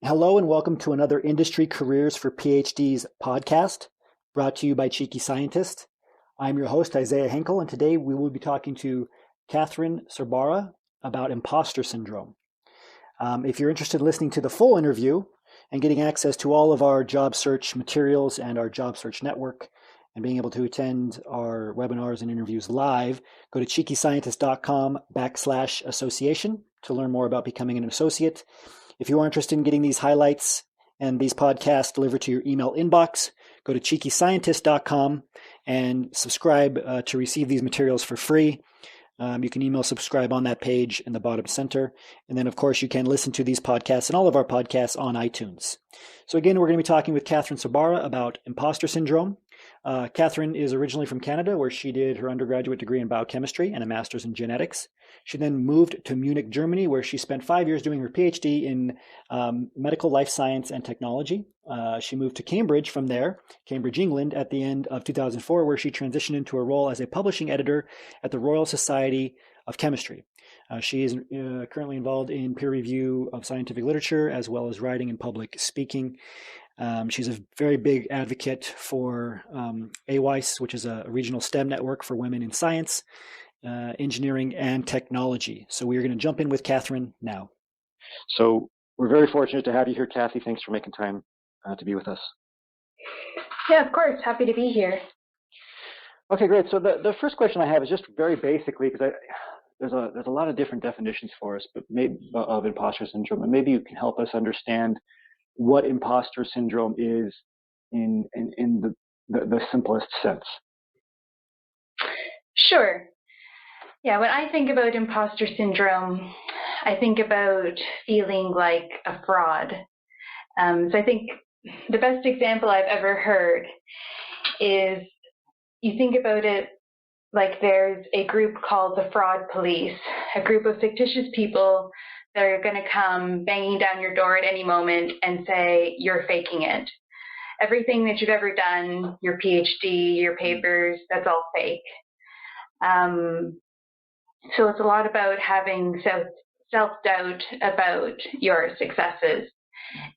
Hello and welcome to another Industry Careers for PhDs podcast brought to you by Cheeky Scientist. I'm your host, Isaiah Henkel, and today we will be talking to Cathy Sorbara about imposter syndrome. If you're interested in listening to the full interview and getting access to all of our job search materials and our job search network and being able to attend our webinars and interviews live, go to cheekyscientist.com/association to learn more about becoming an associate. If you are interested in getting these highlights and these podcasts delivered to your email inbox, go to cheekyscientist.com and subscribe to receive these materials for free. You can email subscribe on that page in the bottom center. And then, of course, you can listen to these podcasts and all of our podcasts on iTunes. So again, we're going to be talking with Cathy Sorbara about imposter syndrome. Cathy is originally from Canada, where she did her undergraduate degree in biochemistry and a master's in genetics. She then moved to Munich, Germany, where she spent 5 years doing her PhD in medical life science and technology. She moved to Cambridge from there, Cambridge, England, at the end of 2004, where she transitioned into a role as a publishing editor at the Royal Society of Chemistry. She is currently involved in peer review of scientific literature, as well as writing and public speaking. She's a very big advocate for AWICE, which is a regional STEM network for women in science, engineering, and technology. So we're going to jump in with Cathy now. So we're very fortunate to have you here, Cathy. Thanks for making time to be with us. Yeah, of course. Happy to be here. Okay, great. So the first question I have is just very basically, because there's a lot of different definitions for us, but maybe of imposter syndrome, and maybe you can help us understand what imposter syndrome is in the simplest sense. Sure. Yeah, when I think about imposter syndrome, I think about feeling like a fraud. So I think the best example I've ever heard is you think about it like there's a group called the fraud police, a group of fictitious people that are going to come banging down your door at any moment and say, you're faking it. Everything that you've ever done, your PhD, your papers, that's all fake. So it's a lot about having self-doubt about your successes.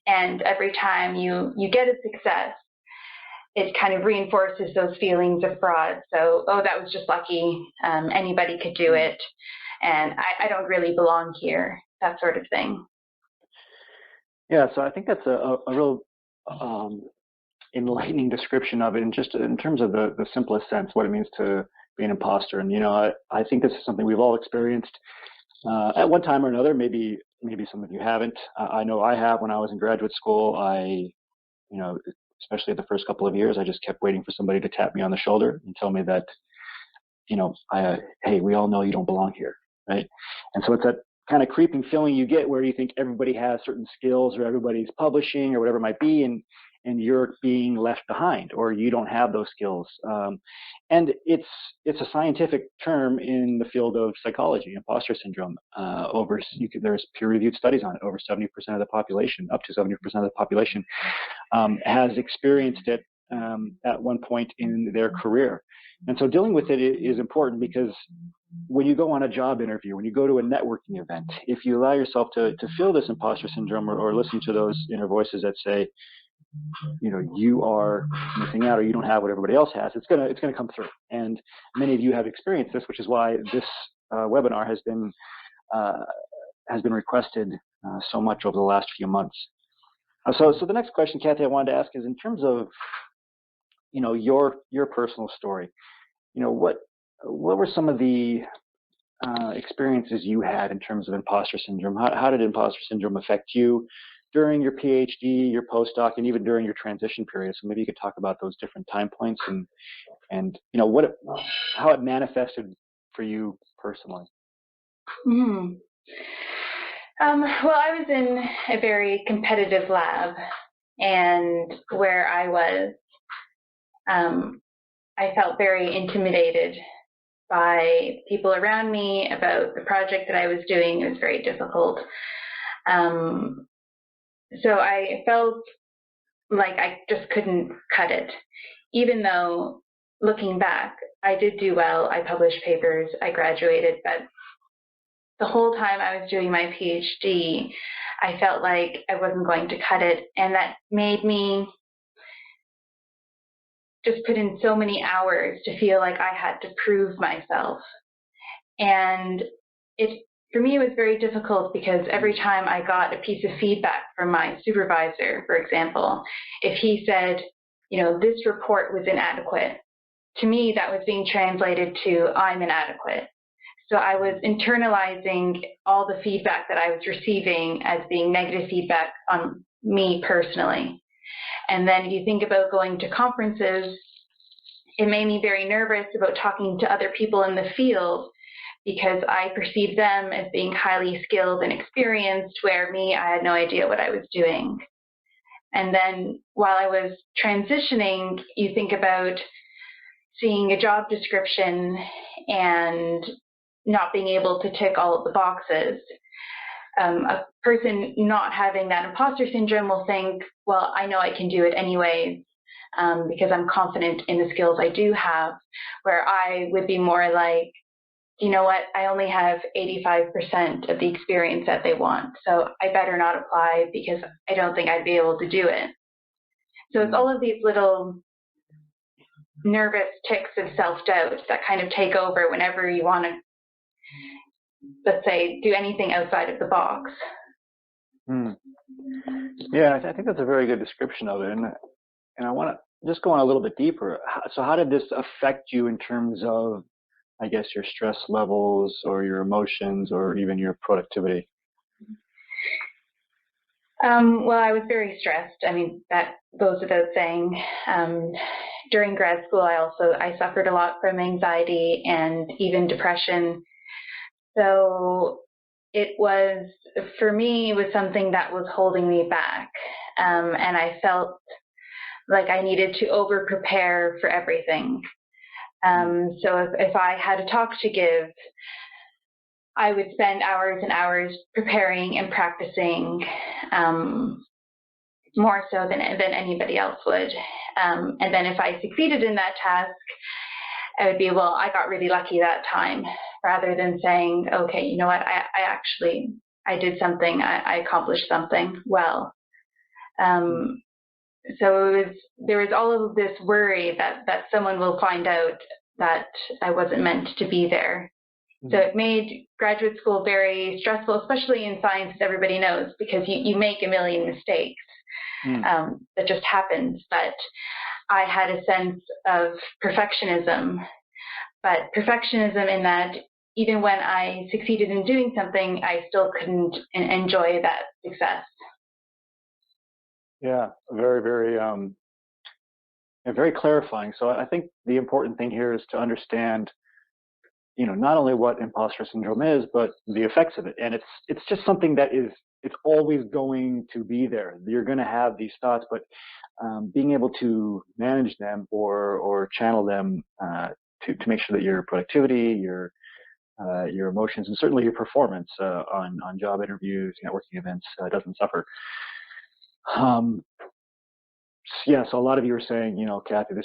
And every time you get a success, it kind of reinforces those feelings of fraud. So, oh, that was just lucky. Anybody could do it. And I don't really belong here, that sort of thing. Yeah, so I think that's a real enlightening description of it, and just in terms of the simplest sense, what it means to be an imposter. And, I think this is something we've all experienced at one time or another. Maybe some of you haven't. I know I have. When I was in graduate school, especially the first couple of years, I just kept waiting for somebody to tap me on the shoulder and tell me that, hey, we all know you don't belong here, right? And so it's that kind of creeping feeling you get where you think everybody has certain skills or everybody's publishing or whatever it might be, and you're being left behind, or you don't have those skills. And it's a scientific term in the field of psychology, imposter syndrome. There's peer-reviewed studies on it. Over 70% of the population, up to 70% of the population, has experienced it at one point in their career. And so dealing with it is important, because when you go on a job interview, when you go to a networking event, if you allow yourself to feel this imposter syndrome, or listen to those inner voices that say, you are missing out, or you don't have what everybody else has, it's gonna come through. And many of you have experienced this, which is why this webinar has been requested so much over the last few months. So the next question, Cathy, I wanted to ask is, in terms of your personal story, what were some of the experiences you had in terms of imposter syndrome? How did imposter syndrome affect you during your PhD, your postdoc, and even during your transition period? So maybe you could talk about those different time points and how it manifested for you personally. Mm-hmm. Well, I was in a very competitive lab, and where I was, I felt very intimidated by people around me about the project that I was doing. It was very difficult. So I felt like I just couldn't cut it, even though, looking back, I did do well. I published papers, I graduated, but the whole time I was doing my PhD, I felt like I wasn't going to cut it. And that made me just put in so many hours to feel like I had to prove myself. And for me, it was very difficult because every time I got a piece of feedback from my supervisor, for example, if he said, this report was inadequate, to me, that was being translated to I'm inadequate. So I was internalizing all the feedback that I was receiving as being negative feedback on me personally. And then if you think about going to conferences, it made me very nervous about talking to other people in the field because I perceived them as being highly skilled and experienced, where me, I had no idea what I was doing. And then while I was transitioning, you think about seeing a job description and not being able to tick all of the boxes. A person not having that imposter syndrome will think, well, I know I can do it anyways because I'm confident in the skills I do have, where I would be more like, you know what, I only have 85% of the experience that they want, so I better not apply because I don't think I'd be able to do it. So it's all of these little nervous ticks of self-doubt that kind of take over whenever you want to, let's say, do anything outside of the box. Yeah, I think that's a very good description of it. And I want to just go on a little bit deeper. So how did this affect you in terms of, I guess, your stress levels or your emotions or even your productivity? Well, I was very stressed. I mean, that goes without saying. During grad school, I suffered a lot from anxiety and even depression. So for me, it was something that was holding me back. And I felt like I needed to over-prepare for everything. So if I had a talk to give, I would spend hours and hours preparing and practicing, more so than anybody else would. And then if I succeeded in that task, I would be, well, I got really lucky that time, rather than saying, okay, you know what, I did something, I accomplished something well. So there was all of this worry that someone will find out that I wasn't meant to be there. So it made graduate school very stressful, especially in science, as everybody knows, because you make a million mistakes. That just happens. But I had a sense of perfectionism, but perfectionism in that even when I succeeded in doing something, I still couldn't enjoy that success. Yeah, very, very, very clarifying. So I think the important thing here is to understand, not only what imposter syndrome is, but the effects of it. And it's just something that it's always going to be there. You're going to have these thoughts, but being able to manage them or channel them to make sure that your productivity, your emotions, and certainly your performance on job interviews, networking events doesn't suffer. Yeah, so a lot of you are saying, Cathy,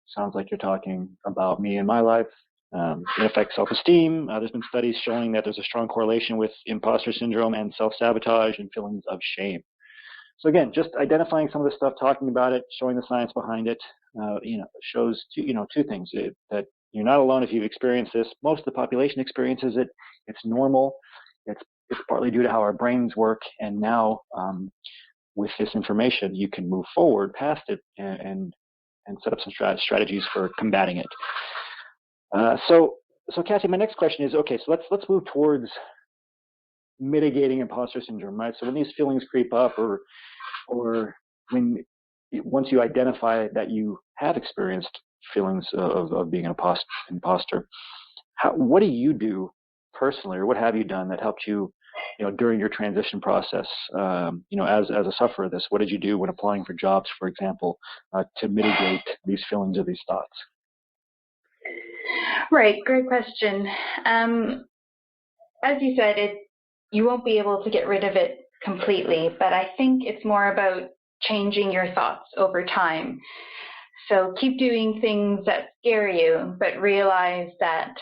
sounds like you're talking about me and my life. It affects self-esteem. There's been studies showing that there's a strong correlation with imposter syndrome and self-sabotage and feelings of shame. So again, just identifying some of the stuff, talking about it, showing the science behind it, shows two things: that you're not alone if you've experienced this. Most of the population experiences it. It's normal. It's partly due to how our brains work, and now with this information, you can move forward past it and set up some strategies for combating it. So Cathy, my next question is, okay, so let's move towards mitigating imposter syndrome, right? So when these feelings creep up, or once you identify that you have experienced feelings of being an imposter, what do you do personally, or what have you done that helped you, during your transition process, as a sufferer of this? What did you do when applying for jobs, for example, to mitigate these feelings or these thoughts? Right, great question. As you said, you won't be able to get rid of it completely, but I think it's more about changing your thoughts over time. So keep doing things that scare you, but realize that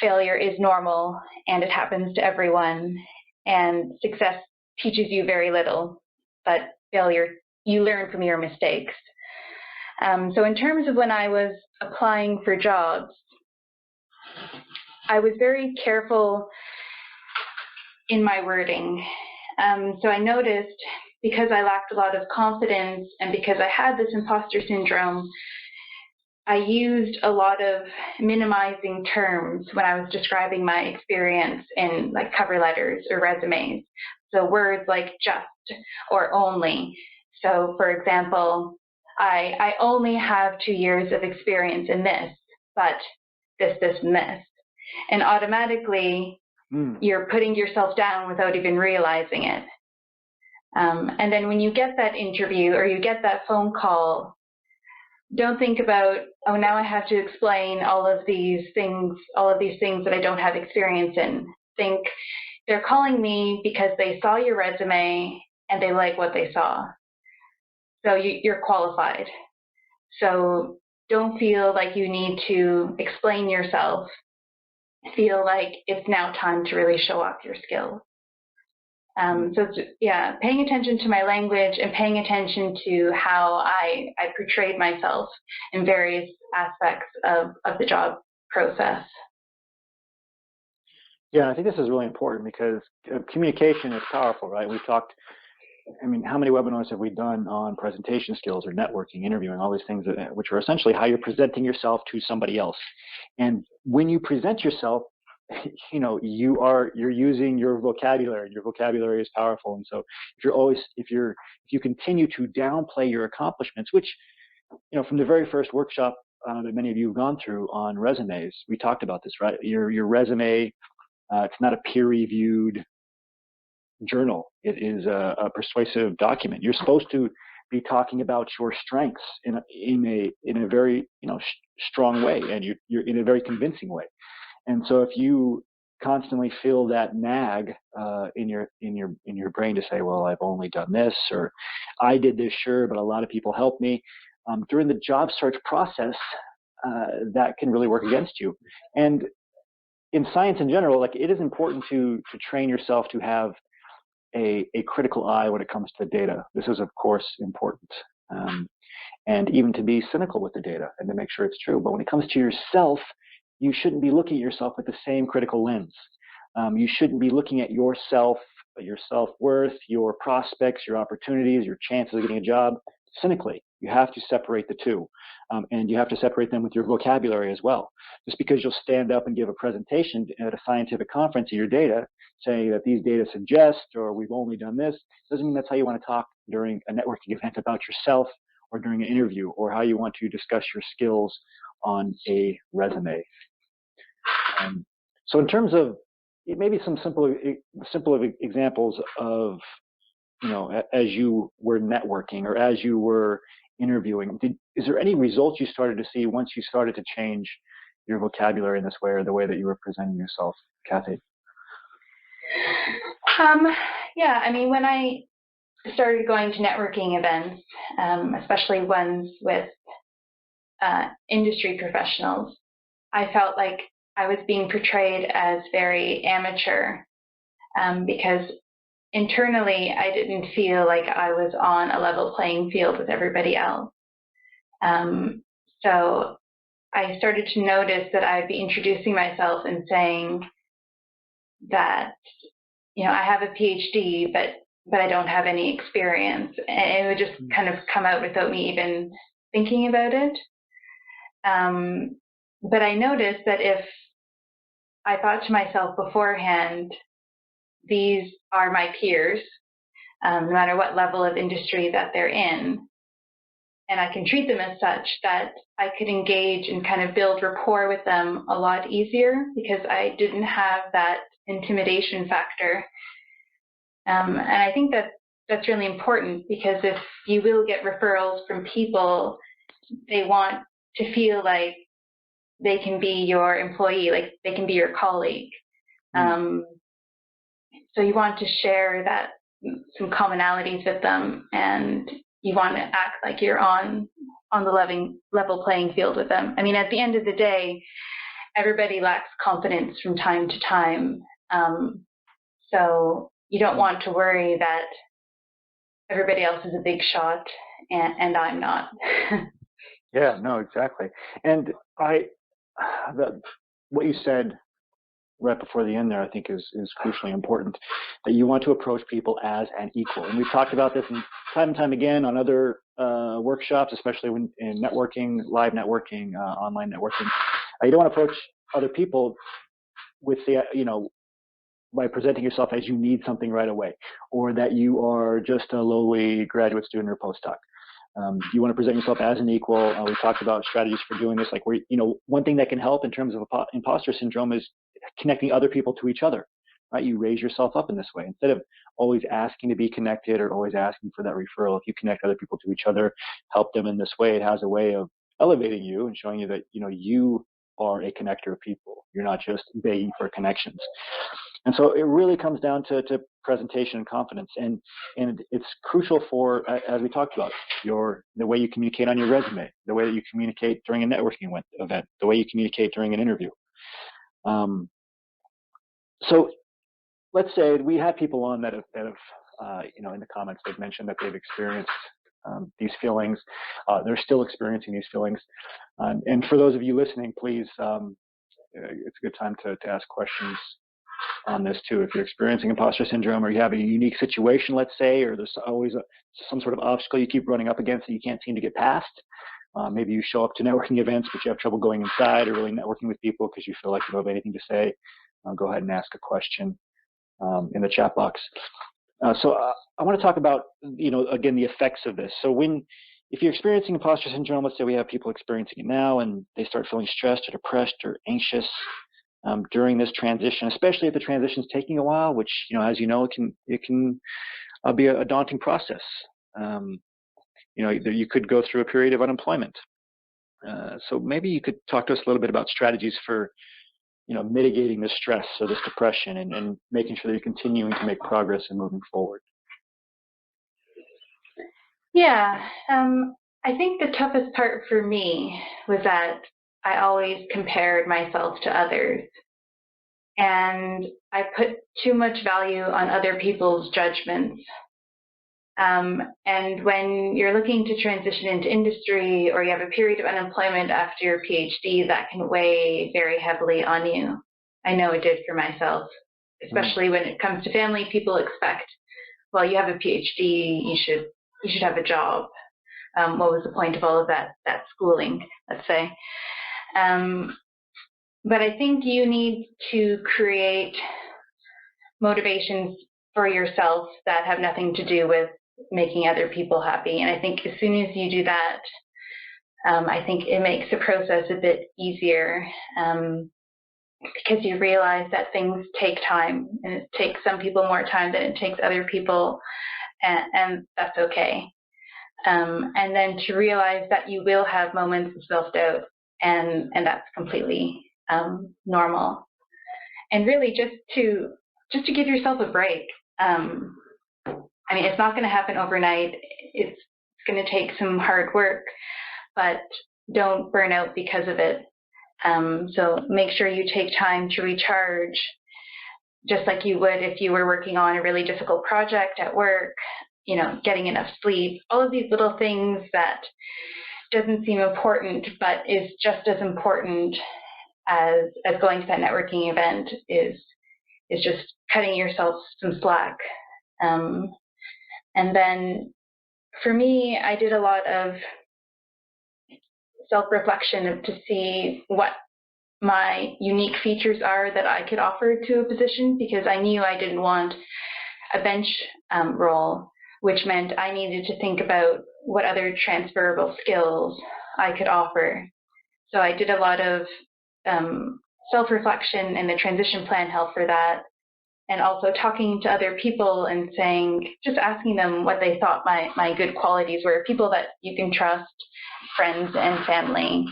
failure is normal and it happens to everyone, and success teaches you very little, but failure, you learn from your mistakes. So in terms of when I was applying for jobs, I was very careful in my wording. So I noticed, because I lacked a lot of confidence and because I had this imposter syndrome, I used a lot of minimizing terms when I was describing my experience in like cover letters or resumes. So words like just or only. So for example, I only have 2 years of experience in this, but this, and this. And automatically you're putting yourself down without even realizing it. And then when you get that interview or you get that phone call, don't think about, oh, now I have to explain all of these things that I don't have experience in. Think, they're calling me because they saw your resume and they like what they saw. So you're qualified. So don't feel like you need to explain yourself. Feel like it's now time to really show off your skills. So yeah, paying attention to my language and paying attention to how I portrayed myself in various aspects of the job process. Yeah, I think this is really important because communication is powerful, right? We've talked, I mean, how many webinars have we done on presentation skills or networking, interviewing, all these things which are essentially how you're presenting yourself to somebody else. And when you present yourself, you know, you're using your vocabulary. Your vocabulary is powerful, and so if you continue to downplay your accomplishments, which, you know, from the very first workshop that many of you have gone through on resumes, we talked about this, right? Your resume, it's not a peer-reviewed journal. It is a persuasive document. You're supposed to be talking about your strengths in a very, you know, strong way, and you're in a very convincing way. And so if you constantly feel that nag in your brain to say, well, I've only done this, or I did this, sure, but a lot of people helped me, during the job search process, that can really work against you. And in science in general, like, it is important to train yourself to have a critical eye when it comes to data. This is, of course, important. And even to be cynical with the data and to make sure it's true. But when it comes to yourself, you shouldn't be looking at yourself with the same critical lens. You shouldn't be looking at yourself, your self-worth, your prospects, your opportunities, your chances of getting a job cynically. You have to separate the two. And you have to separate them with your vocabulary as well. Just because you'll stand up and give a presentation at a scientific conference of your data, saying that these data suggest, or we've only done this, doesn't mean that's how you want to talk during a networking event about yourself, or during an interview, or how you want to discuss your skills on a resume. So in terms of maybe some simple examples of, you know, as you were networking or as you were interviewing, is there any results you started to see once you started to change your vocabulary in this way, or the way that you were presenting yourself, Cathy? Yeah, I mean, when I started going to networking events, especially ones with industry professionals, I felt like I was being portrayed as very amateur because internally I didn't feel like I was on a level playing field with everybody else. So I started to notice that I'd be introducing myself and saying that, you know, I have a PhD, but I don't have any experience. And it would just kind of come out without me even thinking about it. But I noticed that if I thought to myself beforehand, these are my peers, no matter what level of industry that they're in, and I can treat them as such, that I could engage and kind of build rapport with them a lot easier because I didn't have that intimidation factor. And I think that that's really important, because if you will get referrals from people, they want to feel like they can be your employee, like they can be your colleague. So you want to share that, some commonalities with them, and you want to act like you're on the level playing field with them. I mean, at the end of the day, everybody lacks confidence from time to time. So you don't want to worry that everybody else is a big shot and I'm not. Yeah, no, exactly. And what you said right before the end there, I think is crucially important, that you want to approach people as an equal. And we've talked about this time and time again on other workshops, especially when in networking, live networking, online networking. You don't want to approach other people with the, by presenting yourself as you need something right away, or that you are just a lowly graduate student or postdoc. You want to present yourself as an equal. We talked about strategies for doing this, like one thing that can help in terms of imposter syndrome is connecting other people to each other, right? You raise yourself up in this way. Instead of always asking to be connected or always asking for that referral, if you connect other people to each other, help them in this way, it has a way of elevating you and showing you that, you are a connector of people. You're not just begging for connections. And so it really comes down to presentation and confidence. And it's crucial for, as we talked about, the way you communicate on your resume, the way that you communicate during a networking event, the way you communicate during an interview. So let's say we have people on that have in the comments, they've mentioned that they've experienced these feelings. They're still experiencing these feelings. And for those of you listening, please, it's a good time to ask questions on this too. If you're experiencing imposter syndrome, or you have a unique situation, let's say, or there's always some sort of obstacle you keep running up against that you can't seem to get past. Maybe you show up to networking events, but you have trouble going inside or really networking with people because you feel like you don't have anything to say. Go ahead and ask a question in the chat box. So I want to talk about, again, the effects of this. So if you're experiencing imposter syndrome, let's say we have people experiencing it now, and they start feeling stressed or depressed or anxious during this transition, especially if the transition is taking a while, which, as you know, it can be a daunting process. You could go through a period of unemployment. So maybe you could talk to us a little bit about strategies for, mitigating this stress or this depression and making sure that you're continuing to make progress and moving forward. Yeah, I think the toughest part for me was that I always compared myself to others. And I put too much value on other people's judgments. And when you're looking to transition into industry, or you have a period of unemployment after your PhD, that can weigh very heavily on you. I know it did for myself, especially when it comes to family. People expect, well, you have a PhD, you should have a job. What was the point of all of that schooling, let's say? But I think you need to create motivations for yourself that have nothing to do with making other people happy. And I think as soon as you do that, I think it makes the process a bit easier, because you realize that things take time, and it takes some people more time than it takes other people, and that's okay. And then to realize that you will have moments of self-doubt, and that's completely normal. And really just to give yourself a break. I mean, it's not going to happen overnight. It's going to take some hard work, but don't burn out because of it. So make sure you take time to recharge, just like you would if you were working on a really difficult project at work, getting enough sleep, all of these little things that doesn't seem important, but is just as important as going to that networking event is just cutting yourself some slack. And then for me, I did a lot of self-reflection to see what my unique features are that I could offer to a position, because I knew I didn't want a bench role, which meant I needed to think about what other transferable skills I could offer. So I did a lot of self-reflection, and the transition plan helped for that. And also talking to other people and just asking them what they thought my good qualities were, people that you can trust, friends and family,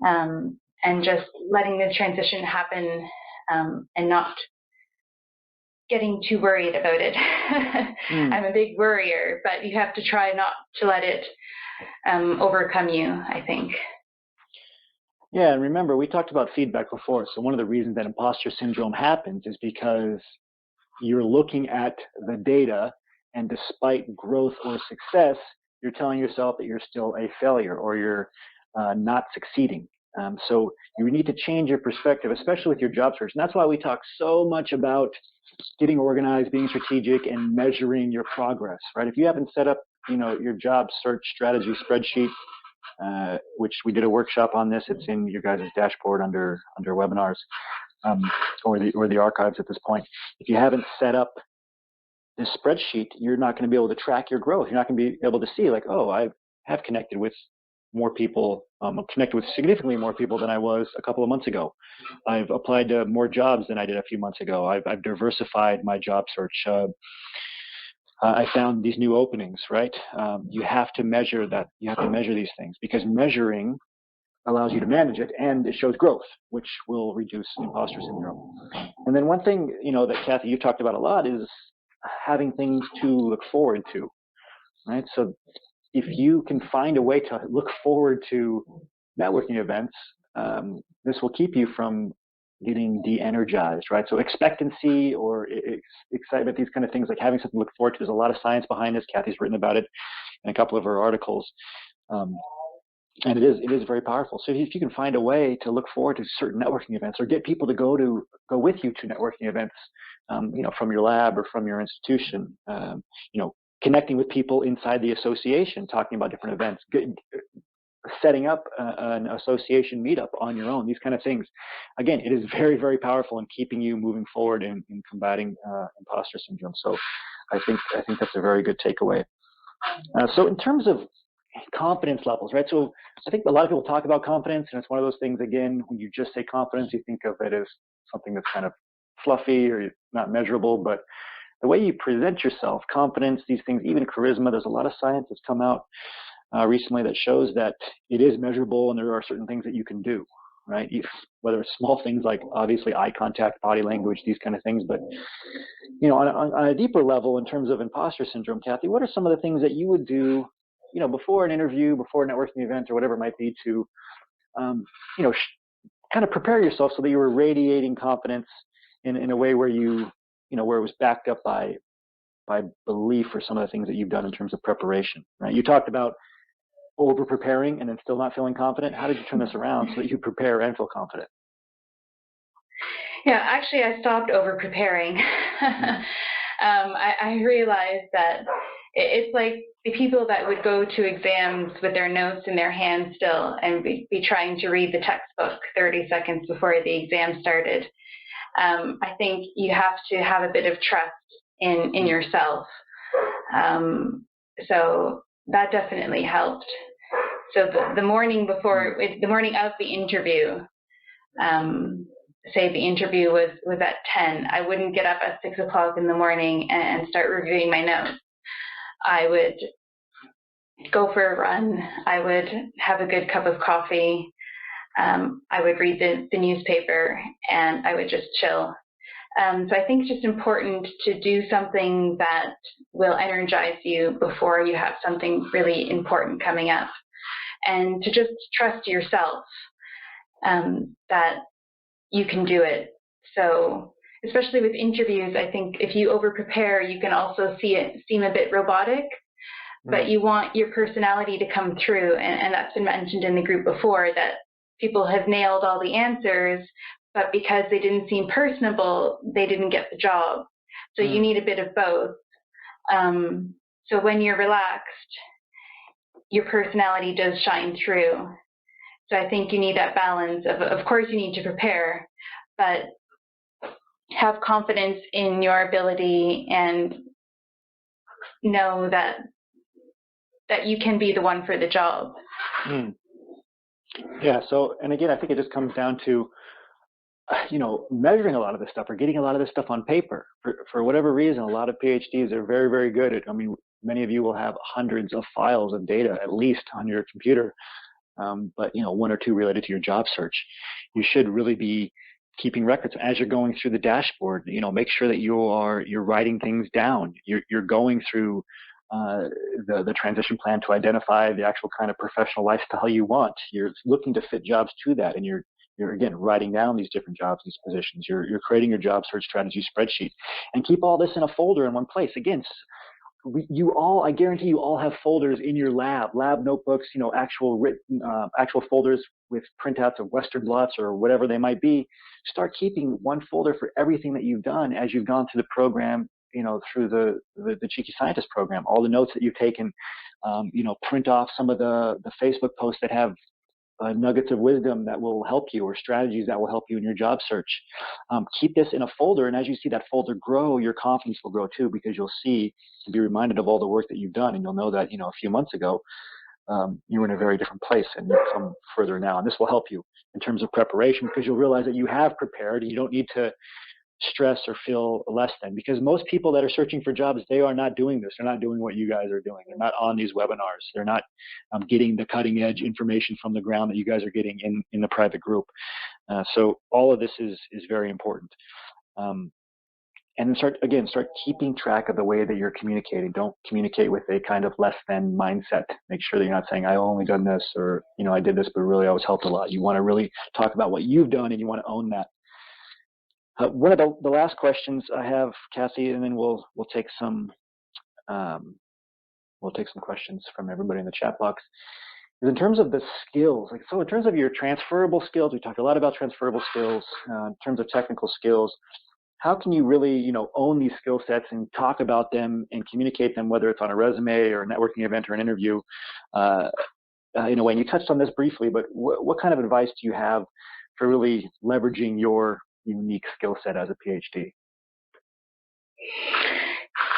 and just letting the transition happen, and not getting too worried about it. I'm a big worrier, but you have to try not to let it overcome you, I think. Yeah, and remember, we talked about feedback before. So one of the reasons that imposter syndrome happens is because you're looking at the data, and despite growth or success, you're telling yourself that you're still a failure or you're not succeeding. So you need to change your perspective, especially with your job search. And that's why we talk so much about getting organized, being strategic, and measuring your progress, right? If you haven't set up, your job search strategy spreadsheet, which we did a workshop on this, it's in your guys' dashboard under webinars, or the archives at this point. If you haven't set up this spreadsheet, you're not going to be able to track your growth. You're not going to be able to see like, oh, I have connected with more people. I'm connected with significantly more people than I was a couple of months ago. I've applied to more jobs than I did a few months ago. I've diversified my job search. I found these new openings, right? You have to measure that. You have to measure these things because measuring allows you to manage it, and it shows growth, which will reduce imposter syndrome. And then one thing, that Cathy, you've talked about a lot is having things to look forward to, right? So if you can find a way to look forward to networking events, this will keep you from getting de-energized, right? So expectancy or excitement, these kind of things, like having something to look forward to. There's a lot of science behind this. Cathy's written about it in a couple of her articles. And it is very powerful. So if you can find a way to look forward to certain networking events or get people to go with you to networking events, from your lab or from your institution, connecting with people inside the association, talking about different events, setting up an association meetup on your own, these kind of things. Again, it is very, very powerful in keeping you moving forward in combating imposter syndrome. So I think that's a very good takeaway. So in terms of confidence levels, right? So I think a lot of people talk about confidence, and it's one of those things, again, when you just say confidence, you think of it as something that's kind of fluffy or not measurable, but the way you present yourself, confidence, these things, even charisma, there's a lot of science that's come out recently that shows that it is measurable and there are certain things that you can do, right? Whether it's small things like obviously eye contact, body language, these kind of things, but on a deeper level in terms of imposter syndrome, Cathy, what are some of the things that you would do, before an interview, before a networking event or whatever it might be to, kind of prepare yourself so that you were radiating confidence in a way where where it was backed up by belief or some of the things that you've done in terms of preparation, right? You talked about over preparing and then still not feeling confident. How did you turn this around so that you prepare and feel confident? Yeah, actually, I stopped over preparing. I realized that it's like the people that would go to exams with their notes in their hand still and be trying to read the textbook 30 seconds before the exam started. I think you have to have a bit of trust in yourself. So that definitely helped. So the morning of the interview, say the interview was at 10, I wouldn't get up at 6 o'clock in the morning and start reviewing my notes. I would go for a run. I would have a good cup of coffee. I would read the newspaper, and I would just chill. So I think it's just important to do something that will energize you before you have something really important coming up, and to just trust yourself that you can do it. So especially with interviews, I think if you over-prepare, you can also see it seem a bit robotic, but you want your personality to come through, and that's been mentioned in the group before, that people have nailed all the answers, but because they didn't seem personable, they didn't get the job. So you need a bit of both. So when you're relaxed, your personality does shine through. So I think you need that balance of course you need to prepare, but have confidence in your ability and know that you can be the one for the job. Yeah. So, and again, I think it just comes down to, measuring a lot of this stuff or getting a lot of this stuff on paper. For whatever reason, a lot of PhDs are very, very good at, many of you will have hundreds of files of data, at least on your computer. But, one or two related to your job search. You should really be keeping records as you're going through the dashboard. Make sure that you're writing things down. You're going through the transition plan to identify the actual kind of professional lifestyle you want. You're looking to fit jobs to that, and you're You're again writing down these different jobs, these positions. You're creating your job search strategy spreadsheet, and keep all this in a folder in one place. Again, I guarantee you all have folders in your lab notebooks, actual written, actual folders with printouts of Western blots or whatever they might be. Start keeping one folder for everything that you've done as you've gone through the program, through the Cheeky Scientist program, all the notes that you've taken, print off some of the Facebook posts that have nuggets of wisdom that will help you, or strategies that will help you in your job search. Keep this in a folder, and as you see that folder grow, your confidence will grow too, because you'll see and be reminded of all the work that you've done, and you'll know that a few months ago you were in a very different place, and you've come further now. And this will help you in terms of preparation, because you'll realize that you have prepared. You don't need to stress or feel less than, because most people that are searching for jobs, they are not doing this. They're not doing what you guys are doing. They're not on these webinars. They're not getting the cutting edge information from the ground that you guys are getting in the private group. So all of this is very important. And then start keeping track of the way that you're communicating. Don't communicate with a kind of less than mindset. Make sure that you're not saying, I only done this, or, I did this, but really I was helped a lot. You want to really talk about what you've done, and you want to own that. One of the last questions I have, Cathy, and then we'll take some questions from everybody in the chat box, is in terms of the skills. So in terms of your transferable skills, we talked a lot about transferable skills. In terms of technical skills, how can you really own these skill sets and talk about them and communicate them, whether it's on a resume or a networking event or an interview, in a way? And you touched on this briefly, but what kind of advice do you have for really leveraging your unique skill set as a PhD?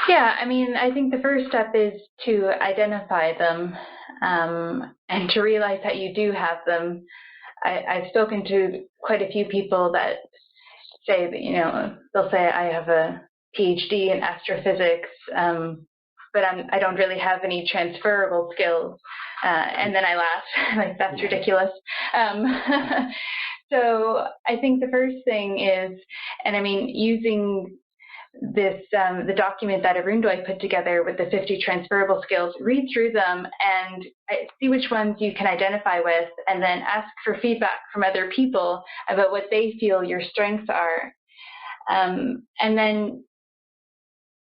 Yeah, I think the first step is to identify them and to realize that you do have them. I've spoken to quite a few people that say that, they'll say, I have a PhD in astrophysics, but I don't really have any transferable skills. And then I laugh, like, that's ridiculous. So I think the first thing is, using this, the document that Arundoy put together with the 50 transferable skills, read through them and see which ones you can identify with, and then ask for feedback from other people about what they feel your strengths are. And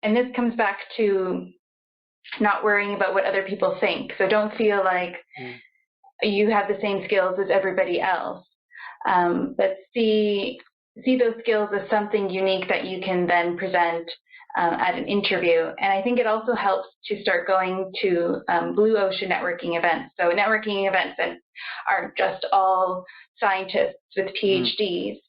this comes back to not worrying about what other people think. So don't feel like you have the same skills as everybody else. But see those skills as something unique that you can then present at an interview. And I think it also helps to start going to blue ocean networking events. So networking events that aren't just all scientists with PhDs.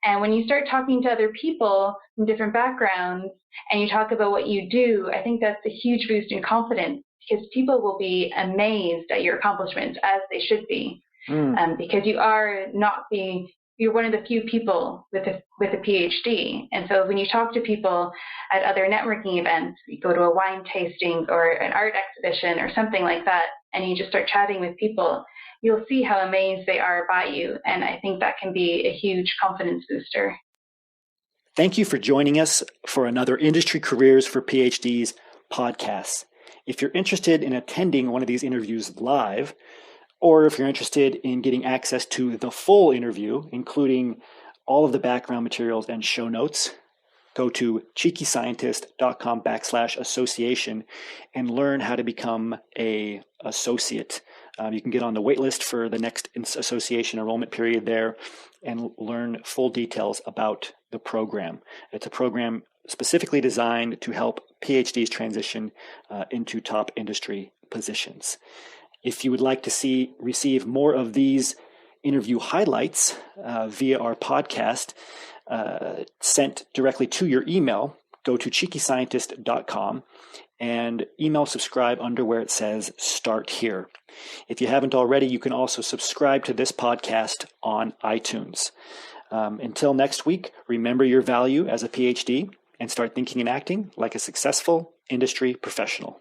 And when you start talking to other people from different backgrounds and you talk about what you do, I think that's a huge boost in confidence, because people will be amazed at your accomplishments, as they should be. Because you're one of the few people with a PhD. And so when you talk to people at other networking events, you go to a wine tasting or an art exhibition or something like that, and you just start chatting with people, you'll see how amazed they are by you. And I think that can be a huge confidence booster. Thank you for joining us for another Industry Careers for PhDs podcast. If you're interested in attending one of these interviews live, or if you're interested in getting access to the full interview, including all of the background materials and show notes, go to cheekyscientist.com/association and learn how to become an associate. You can get on the waitlist for the next association enrollment period there and learn full details about the program. It's a program specifically designed to help PhDs transition into top industry positions. If you would like to receive more of these interview highlights via our podcast sent directly to your email, go to cheekyscientist.com and email subscribe under where it says Start Here. If you haven't already, you can also subscribe to this podcast on iTunes. Until next week, remember your value as a PhD and start thinking and acting like a successful industry professional.